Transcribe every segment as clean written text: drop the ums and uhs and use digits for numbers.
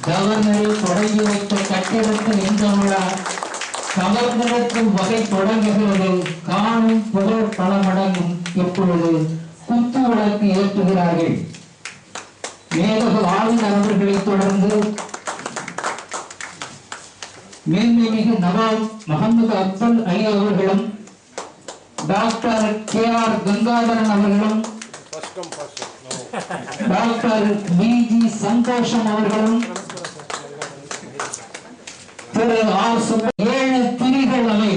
கவர்னரை தொடங்கி வைத்த கட்டிடத்தில் இந்த விழா கவர்னருக்கும் வகை தொடங்குகிறது. காணும் புகழ் பல மடங்கும். இப்பொழுது குத்து விளக்கு ஏற்றுகிறார்கள். மேதகு ஆளுநர் அவர்களை தொடர்ந்து மேன்மைமிகு நவாப் முகமது அப்துல் அலி அவர்களும் டாக்டர் KR கங்காதரன் அவர்களும் டாக்டர் BG சந்தோஷம் அவர்களும் திரு ஏழு திரிகள் அவை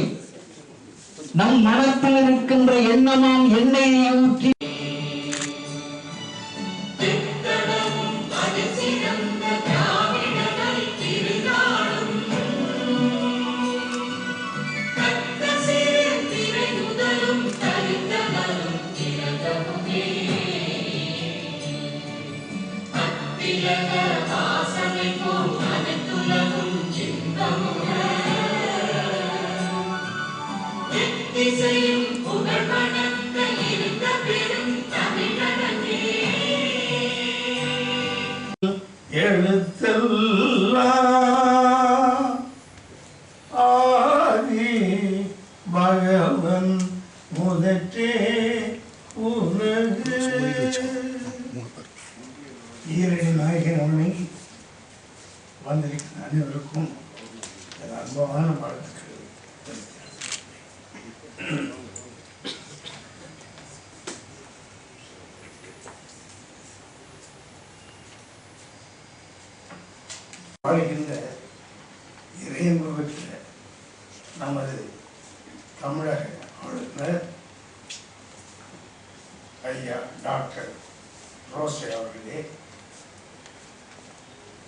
நம் மனத்தில் இருக்கின்ற எண்ணமாம் எண்ணெயை ஊற்றி பகவன் முதற்றே உலகு ஈரடி நாயகன் அம்மை வந்திருக்கிற அனைவருக்கும் அன்பான வாழ்த்துக்கள். வாழ்கின்ற இறையன்பு பெற்ற நமது தமிழக ஆளுநர் ஐயா டாக்டர் ரோசே அவர்களே,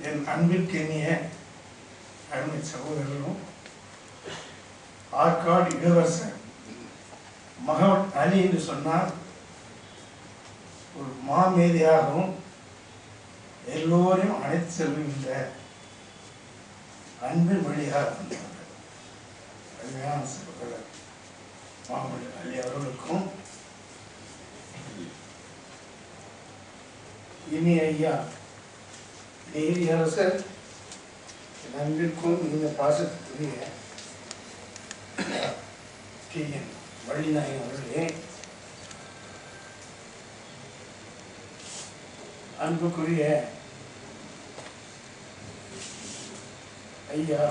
என் அன்பிற்கினிய அருமை சகோதரரும் ஆற்காடு இளவரசர் முகமது அலி என்று சொன்னால் ஒரு மாமேதையாகவும் எல்லோரையும் அழைத்து செல்கின்ற அன்பின் வழியாக வந்தார்கள். அருமையான சகோதரர் முகமது அலி அவர்களுக்கும் இனி ஐயா நீதியரசர் அன்பிற்கும் இந்த பாசத்துக்குரிய KN வள்ளிநாயகன் அவர்களே, அன்புக்குரிய ஐயா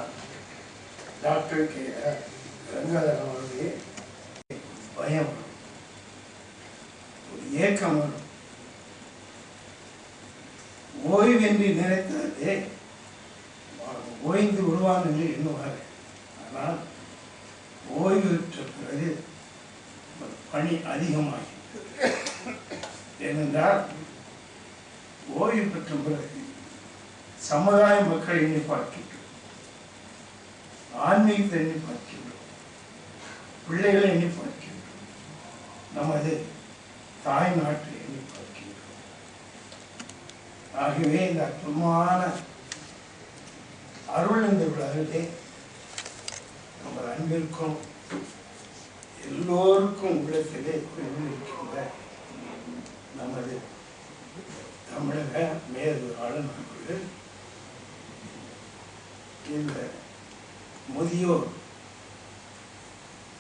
டாக்டர் KR கங்காதரன் அவர்களே, பயம் ஒரு ஏக்கம் வரும். ஓய்வென்று நினைத்ததே ஓய்ந்து விடுவான் என்று எண்ணுவார். ஆனால் ஓய்வு பெற்ற பிறகு பணி அதிகமாகி, ஏனென்றால் ஓய்வு பெற்ற பிறகு சமுதாய மக்களை எண்ணி பார்க்கின்றோம், ஆன்மீகத்தை எண்ணி பார்க்கின்றோம், பிள்ளைகளை எண்ணி பார்க்கின்றோம், நமது தாய் நாட்டை எண்ணி பார்க்கின்றோம். ஆகவே இந்த அற்புதமான அருள் இந்த விழாவிலே நமது அன்பிற்கும் எல்லோருக்கும் உள்ளத்திலே இருக்கின்ற நமது தமிழக மேற்கு ஆளுநர்கள் இந்த முதியோர்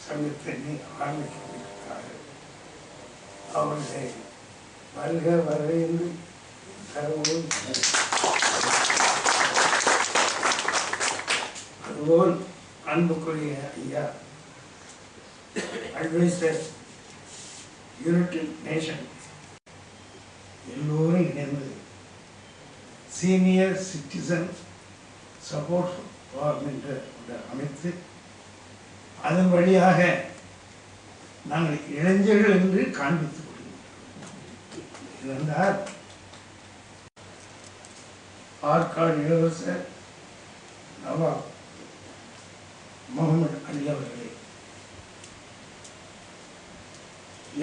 சங்கத்தை ஆரம்பிக்கிறார்கள். அவர்களை வருக வரவேற்று அதுபோல் அன்புக்குரிய ஐயா அட்வைசர் யுனைடெட் நேஷன் எல்லோரும் இணைந்து சீனியர் சிட்டிசன் சப்போர்ட் ஃபார்ம் என்று அமைத்து அதன் வழியாக நாங்கள் இளைஞர்கள் என்று காண்பித்துக் கொள்கிறோம். என்றால் ஆற்காடு இளவரசர் நவாப் முகமது அலி அவர்களே,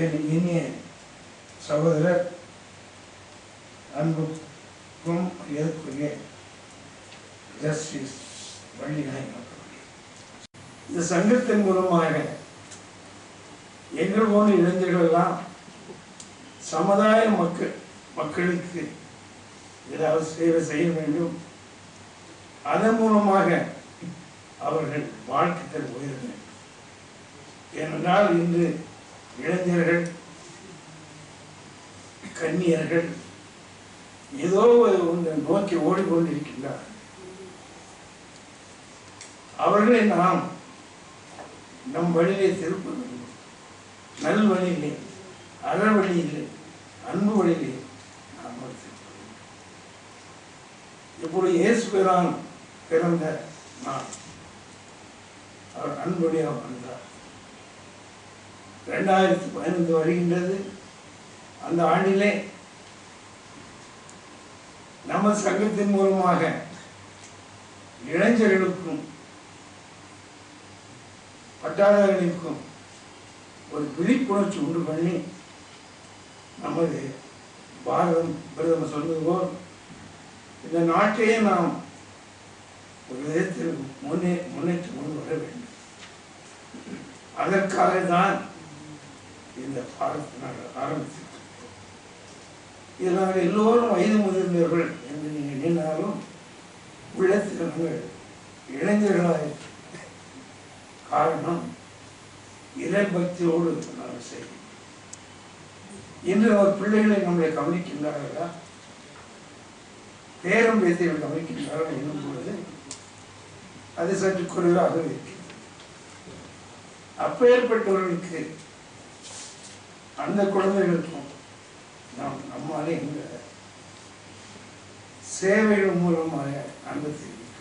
என் இனிய சகோதரர் அன்புக்கும் ஏற்குரிய ஜஸ்டிஸ் வள்ளிநாயகன் அவர்களே, இந்த சங்கத்தின் மூலமாக எங்கள் போன்ற இளைஞர்கள் எல்லாம் சமுதாய மக்களுக்கு ஏதாவது சேவை செய்ய வேண்டும். அதன் மூலமாக அவர்கள் வாழ்க்கையில் உயர வேண்டும். ஏனென்றால் இன்று இளைஞர்கள், கன்னியர்கள் ஏதோ ஒன்று நோக்கி ஓடிக்கொண்டிருக்கின்றார். அவர்களை நாம் நம் வழியிலே திருப்ப வேண்டும். நல் வழியிலே, அற வழியிலே, அன்பு வழியிலே நாம் திருப்ப வேண்டும். இப்பொழுது இயேசு பிறந்த நான் அவர் அன்புடையாக வந்தார். 2015 வருகின்றது. அந்த ஆண்டிலே நமது சங்கத்தின் மூலமாக இளைஞர்களுக்கும் பட்டாளர்களுக்கும் ஒரு விழிப்புணர்ச்சி உண்டு பண்ணி நமது பாரதம் பிரதமர் சொன்னது போல் இந்த நாட்டையே நாம் ஒரு விதத்தில் முன்னேற்றி கொண்டு வர வேண்டும். அதற்காக தான் இந்த பாரத நாடு ஆரம்பித்திருக்கிறோம். இதில் நாங்கள் எல்லோரும் வயது முதிர்ந்தவர்கள் என்று நீங்கள் எண்ணினாலும் உள்ளத்தில் நாங்கள் இளைஞர்களாக காரணம் இறை பக்தியோடு நாங்கள் செய்வோம். இன்று அவர் பிள்ளைகளை நம்மளை கவனிக்கின்றார்களா, பேரம் பேத்திகள் கவனிக்கின்றார்கள் என்னும் பொழுது அது சற்று குறைவாக இருக்கிறது. அப்பேற்பட்டவர்களுக்கு அந்த குழந்தைகளுக்கும் நாம் நம்மாலே இந்த சேவைகள் மூலமாக அன்பு தெரிவிக்கிறோம்.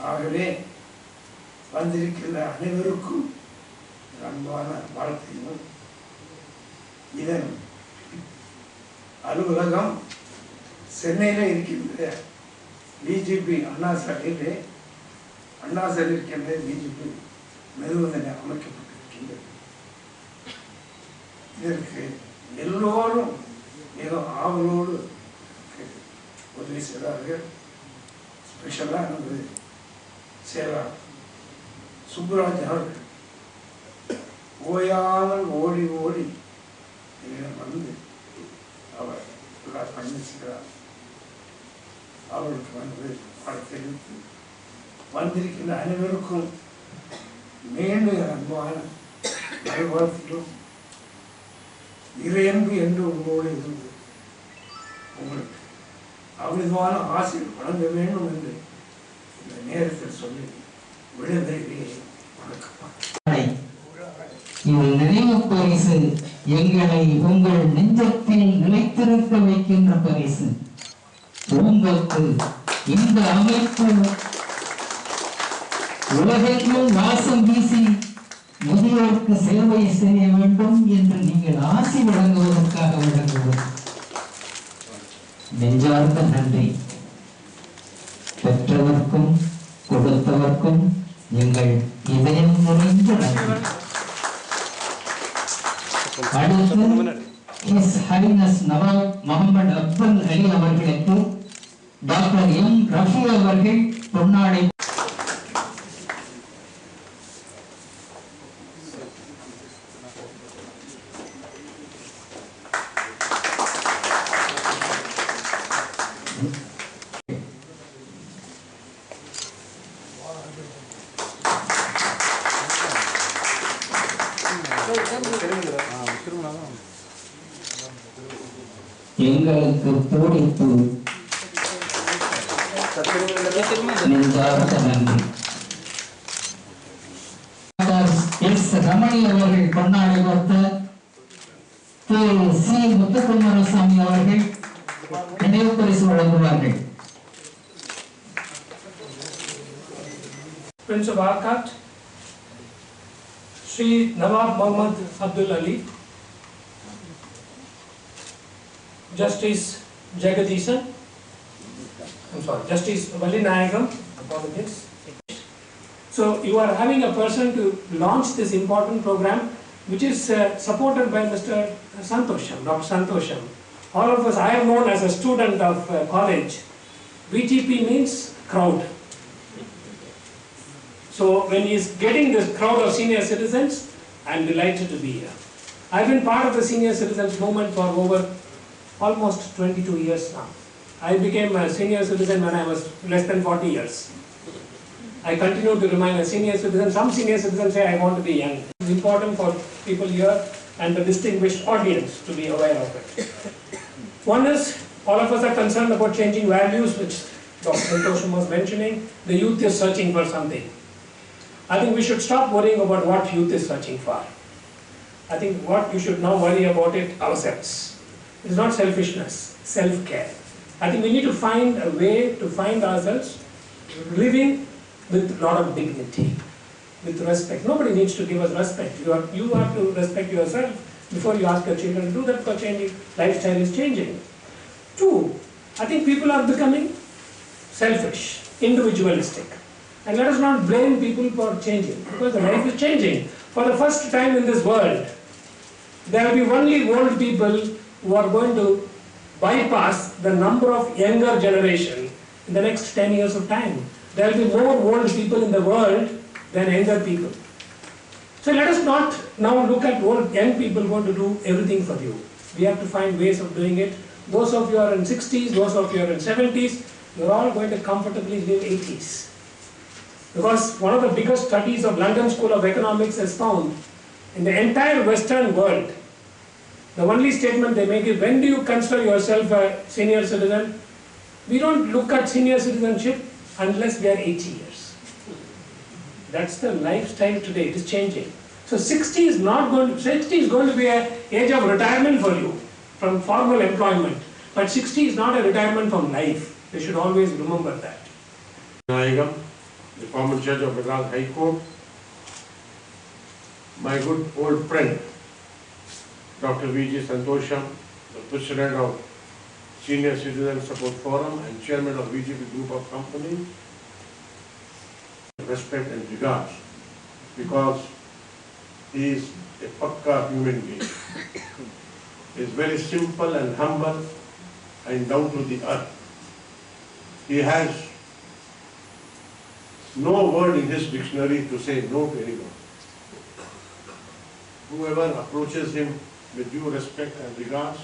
ஆகவே வந்திருக்கின்ற அனைவருக்கும் அன்பான வாழ்க்கையும். இதன் அலுவலகம் சென்னையில் இருக்கின்ற பிஜேபி அண்ணா சாலையிலே இருக்கின்ற பிஜேபி நிறுவனம் அமைக்கப்பட்டிருக்கின்றது. இதற்கு எல்லோரும் மிக ஆவலோடு உதவி செய்தார்கள். ஸ்பெஷலாக நமது செயலாளர் சுப்புராஜ் அவர்கள் ஓயாமல் ஓடி என்னிடம் வந்து அவர் பண்ணிக்கிறார். அவருக்கு வந்து தெரிவித்து வந்திருக்கின்ற அனைவருக்கும் மீண்டும் அன்பான நல்வாழ்த்துக்களும் இறையன்பு என்று உங்களோடு இருந்து உங்களுக்கு அமிதமான ஆசைகள் வழங்க வேண்டும் என்று இந்த நேரத்தில் சொல்லி விடுதலையே வணக்கம். இது நினைவு பரிசு, எங்களை உங்கள் நெஞ்சத்தில் நிலைத்திருக்க வைக்கின்ற பரிசு. உங்களுக்கு இந்த அமைப்பு உலகெங்கும் வாசம் வீசி முதியோருக்கு சேவை செய்ய வேண்டும் என்று நீங்கள் ஆசி வழங்குவதற்காக வழங்குவோம். நெஞ்சார்ந்த நன்றி. பெற்றவர்க்கும் கொடுத்தவர்க்கும் எங்கள் இதயம் நிறைந்த நன்றி. அடுத்து His Highness நவாப் முகமது அப்துல் அலி அவர்களுக்கு டாக்டர் எம் ரஃபி அவர்கள் பொன்னாடை. எங்களுக்கு போடிப்பு நெஞ்சார்ந்த நன்றி. எஸ் ரமணி அவர்கள் பொன்னாடை கொடுத்த திரு சி முத்துக்குமாரசாமி அவர்கள் நினைவு பரிசு வழங்குவார்கள். Prince of Arcot, Sri Nawab Muhammad Abdul Ali, Justice Jagadisan, Justice Vali Nayagam, apologies. So you are having a person to launch this important program, which is supported by Mr. Santosham, Dr. Santosham. All of us, I have known as a student of college, VTP means crowd. So when he is getting this crowd of senior citizens I'm delighted to be here. I've been part of the senior citizens movement for over almost 22 years now. I became a senior citizen when I was less than 40 years. I continue to remain a senior citizen. Some senior citizens say I want to be young. It's important for people here and the distinguished audience to be aware of it. One is, all of us are concerned about changing values, which Dr. Santosham was mentioning. The youth is searching for something. I think we should stop worrying about what youth is searching for. I think what we should now worry about it ourselves. It's not selfishness, self-care. I think we need to find a way to find ourselves living with a lot of dignity, with respect. Nobody needs to give us respect. You have to respect yourself before you ask your children to do that, because changing, lifestyle is changing. Two, I think people are becoming selfish, individualistic. And let us not blame people for changing, because the life is changing. For the first time in this world, there will be only old people who are going to bypass the number of younger generation in the next 10 years of time. There will be more old people in the world than younger people. So let us not now look at old young people going to do everything for you. We have to find ways of doing it. Those of you are in 60s, those of you are in 70s, you're all going to comfortably live 80s. Because one of the biggest studies of London School of Economics has found, in the entire Western world, the only statement they make is, when do you consider yourself a senior citizen? We don't look at senior citizenship unless we are 80 years. That's the lifestyle today. It is changing. So 60 is going to be an age of retirement for you from formal employment. But 60 is not a retirement from life. They should always remember that. Nayagam, the former judge of Madras High Court, my good old friend, Dr. V.G. Santosham, the president of Senior Citizen Support Forum and chairman of VGP Group of Companies, respect and regards, because he is a pakka human being. He is very simple and humble and down to the earth. He has no word in his dictionary to say no to anyone. Whoever approaches him with due respect and regards,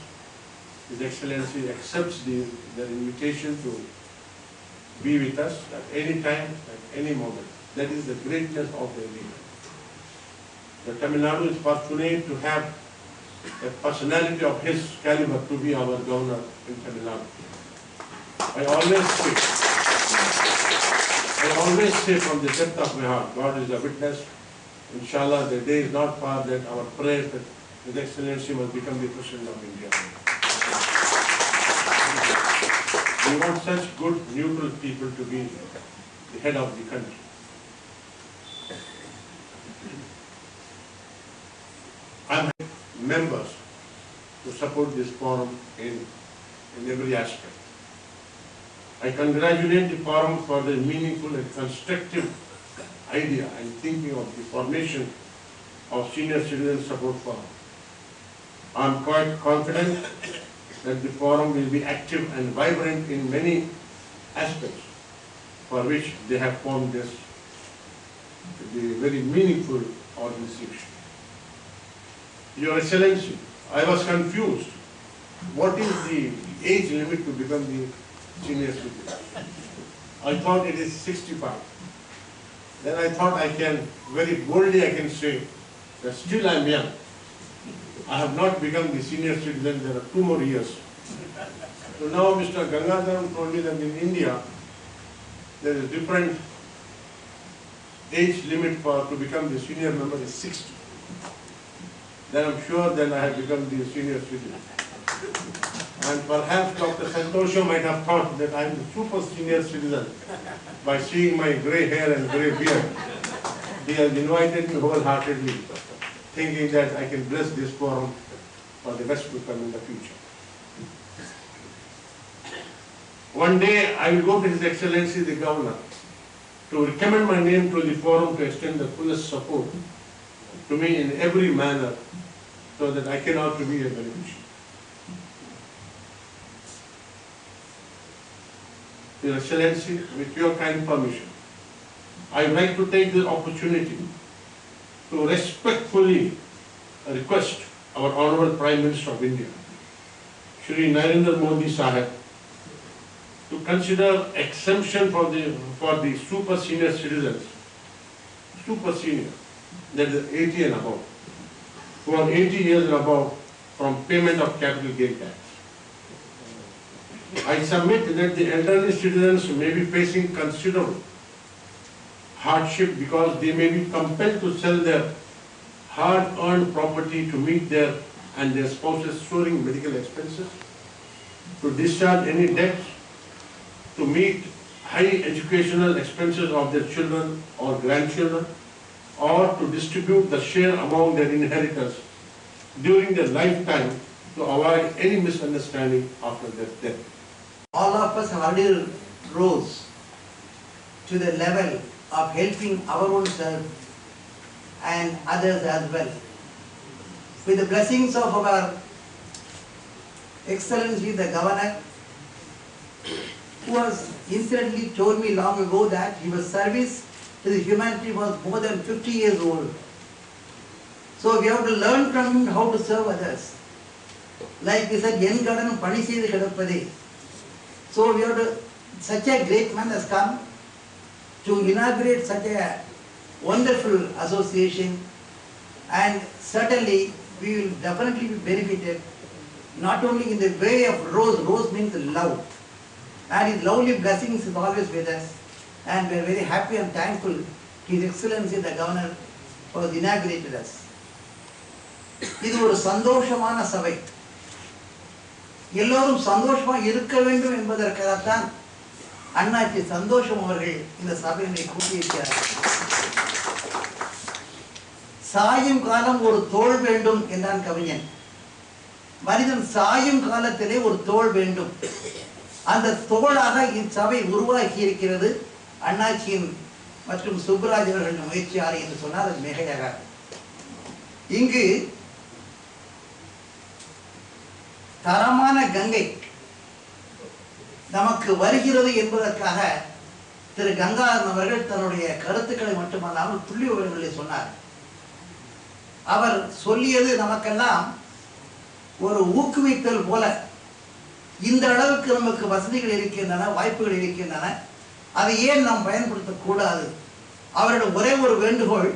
His Excellency accepts their invitation to be with us at any time, at any moment. That is the greatness of the leader. The Tamil Nadu is fortunate to have a personality of his caliber to be our governor in Tamil Nadu. I always say from the depth of my heart, God is a witness. Inshallah, the day is not far that our prayer that His Excellency must become the President of India. We want such good, neutral people to be the head of the country. I have members to support this forum in every aspect. I congratulate the forum for the meaningful and constructive idea and thinking of the formation of Senior Citizen Support Forum. I am quite confident that the forum will be active and vibrant in many aspects for which they have formed this very meaningful organization. Your Excellency, I was confused. What is the age limit to become the senior citizen? I thought it is 65. Then I thought very boldly I can say that still I am young. I have not become the senior citizen, there are 2 more years. So now Mr. Gangadharan told me that in India, there is a different age limit to become the senior member is 60. Then I am sure then I have become the senior citizen. And perhaps Dr. Santosham might have thought that I am the super senior citizen by seeing my grey hair and grey beard. He has invited me wholeheartedly, thinking that I can bless this forum for the best to come in the future. One day I will go to His Excellency the Governor to recommend my name to the forum to extend the fullest support to me in every manner so that I can also be a beneficiary. Your Excellency, with your kind permission, I would like to take the opportunity to respectfully request our Honorable Prime Minister of India, Shri Narendra Modi Sahib, to consider exemption for the super senior citizens, super senior, that is 80 and above, who are 80 years and above, from payment of capital gain tax. I submit that the elderly citizens may be facing considerable hardship because they may be compelled to sell their hard-earned property to meet their and their spouses' soaring medical expenses, to discharge any debts, to meet high educational expenses of their children or grandchildren, or to distribute the share among their inheritors during their lifetime to avoid any misunderstanding after their death. All of us have already rose to the level of helping our own self and others as well. With the blessings of our Excellency the Governor, who has incidentally told me long ago that his service to the humanity was more than 50 years old. So we have to learn from him how to serve others. Like he said, "Yen gadanam pani seidu kidappade." So we have to, such a great man has come to inaugurate such a wonderful association, and certainly we will definitely be benefited, not only in the way of rose, rose means love, and his lovely blessings is always with us, and we are very happy and thankful to His Excellency the Governor who has inaugurated us. இது ஒரு சந்தோஷமான சபை. எல்லோரும் சந்தோஷமா இருக்க வேண்டும் என்பதற்காகத்தான் அண்ணாச்சி சந்தோஷம் அவர்கள் இந்த சபையினை கூட்டியிருக்கிறார். சாயும் காலம் ஒரு தோள் வேண்டும் என்றான் கவிஞன். மனிதன் சாயும் காலத்திலே ஒரு தோள் வேண்டும். அந்த தோளாக இச்சபை உருவாக்கி இருக்கிறது அண்ணாச்சியின் மற்றும் சுப்ராஜ் அவர்களின் முயற்சியாளர் என்று சொன்னால் அது மிகையாக. இங்கு தரமான கங்கை நமக்கு வருகிறது என்பதற்காக திரு கங்காதரன் அவர்கள் தன்னுடைய கருத்துக்களை மட்டுமல்லாமல் புள்ளி விவரங்களை சொன்னார். அவர் சொல்லியது நமக்கெல்லாம் ஒரு ஊக்குவித்தல் போல, இந்த அளவுக்கு நமக்கு வசதிகள் இருக்கின்றன, வாய்ப்புகள் இருக்கின்றன, அதை ஏன் நாம் பயன்படுத்தக்கூடாது? அவருடைய ஒரே ஒரு வேண்டுகோள்,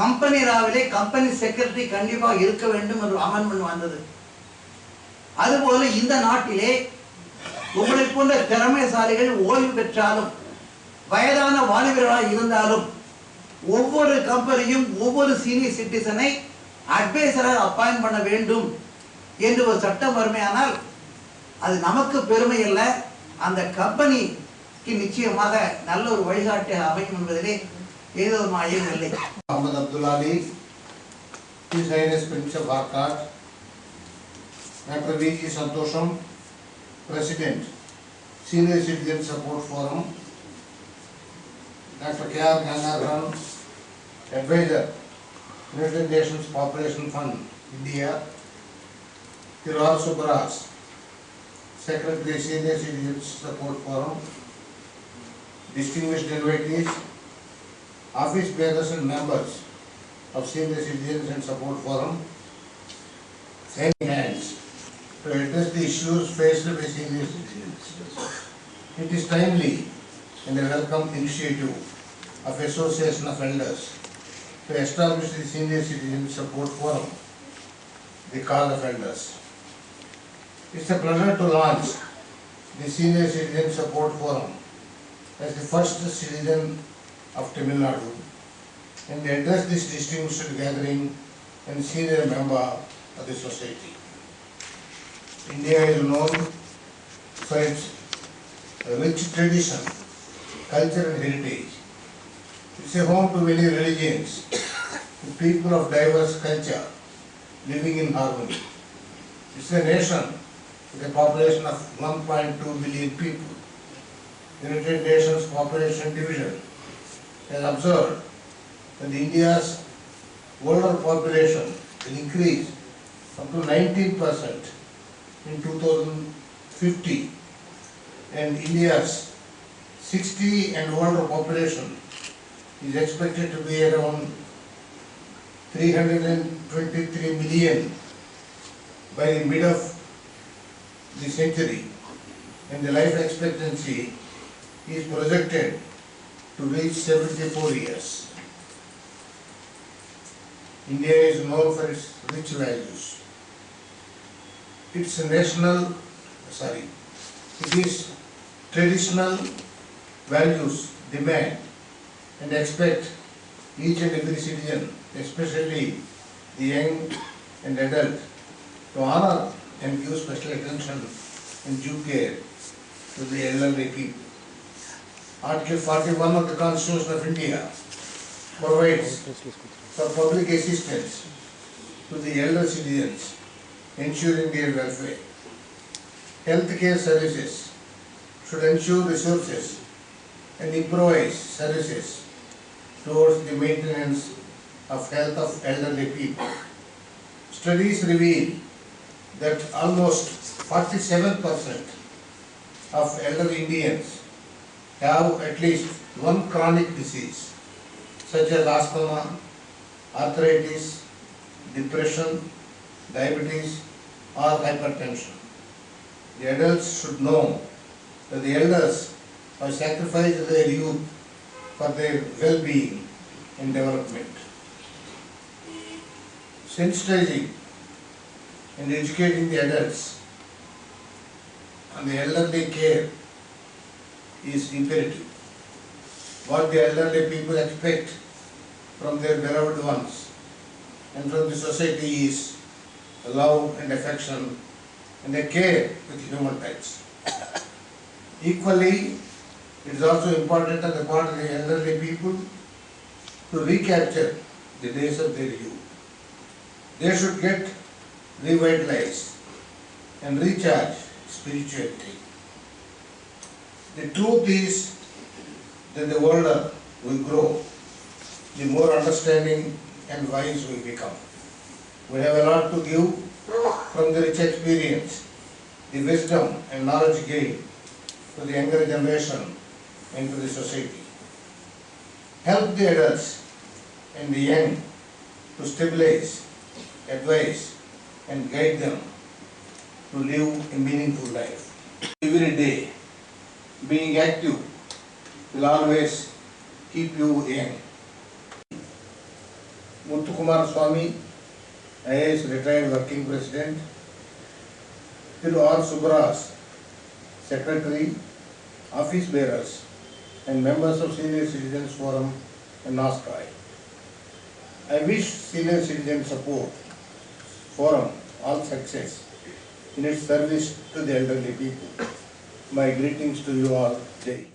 கம்பெனி ராவிலே கம்பெனி செக்ரட்டரி கண்டிப்பாக இருக்க வேண்டும் என்று அமெண்ட்மெண்ட் வந்தது. அதுபோல இந்த நாட்டிலே உங்களை போன்ற திறமைசாலிகள் ஓய்வு பெற்றாலும் வயதான வாலிபர்களாக இருந்தாலும் ஒவ்வொரு கம்பெனியும் ஒவ்வொரு சீனியர் சிட்டிசனை அட்வைசராக அப்பாயிண்ட் பண்ண வேண்டும் என்று ஒரு சட்டம் வறுமையானால் அது நமக்கு பெருமை அல்ல, அந்த கம்பெனிக்கு நிச்சயமாக நல்ல ஒரு வழிகாட்டியாக அமையும் என்பதிலே ஏதோ ஒரு ஐயம் இல்லை. Ahmed Abdul Ali, His Highness Prince of Arcot, Dr. V.G. Santosham, President, Senior Citizen Support Forum, Dr. K.R. Gangadharan, Advisor, United Nations Population Fund, India, Thiru Subbaraj, Secretary, Senior Citizen Support Forum, distinguished invitees, office bearers and members of Senior Citizens and Support Forum, joining hands to address the issues faced by senior citizens. It is timely and a welcome initiative of Association of Elders to establish the Senior Citizen Support Forum, the cause of elders. It's a pleasure to launch the Senior Citizen Support Forum as the first citizen of Tamil Nadu and address this distinguished gathering and senior member of the society. India is known for its rich tradition, culture and heritage. It's a home to many religions, to people of diverse culture living in harmony. It's a nation with a population of 1.2 billion people. United Nations Population Division has observed that India's older population will increase up to 19% in 2050, and India's 60 and older population is expected to be around 323 million by the mid of the century, and the life expectancy is projected to reach 74 years. India is known for its rich values. It is traditional values demand and expect each and every citizen, especially the young and adult, to honor and give special attention and due care to the elderly people. Article 41 of the Constitution of India provides for public assistance to the elder citizens, ensuring their welfare. Healthcare services should ensure resources and improvise services towards the maintenance of health of elderly people. Studies reveal that almost 47% of elderly Indians have at least one chronic disease, such as asthma, arthritis, depression, diabetes, or hypertension. The adults should know that the elders have sacrificed their youth for their well-being and development. Sensitizing and educating the adults on the elderly care is imperative. What the elderly people expect from their beloved ones and from the society is love and affection and a care with human touch. Equally, it is also important on the part of the elderly people to recapture the days of their youth. They should get revitalized and recharge spirituality. The truth is that the older we grow, the more understanding and wise we become. We have a lot to give from the rich experience, the wisdom and knowledge gained to the younger generation and to the society. Help the adults and the young to stabilize, advise and guide them to live a meaningful life. Every day, being active will always keep you young. Muthukumar Swamy, IAS retired working president, Thiru R. Subras, secretary, office bearers and members of Senior Citizens Forum and NASCAI. I wish Senior Citizen Support Forum all success in its service to the elderly people. My greetings to you all. Jai.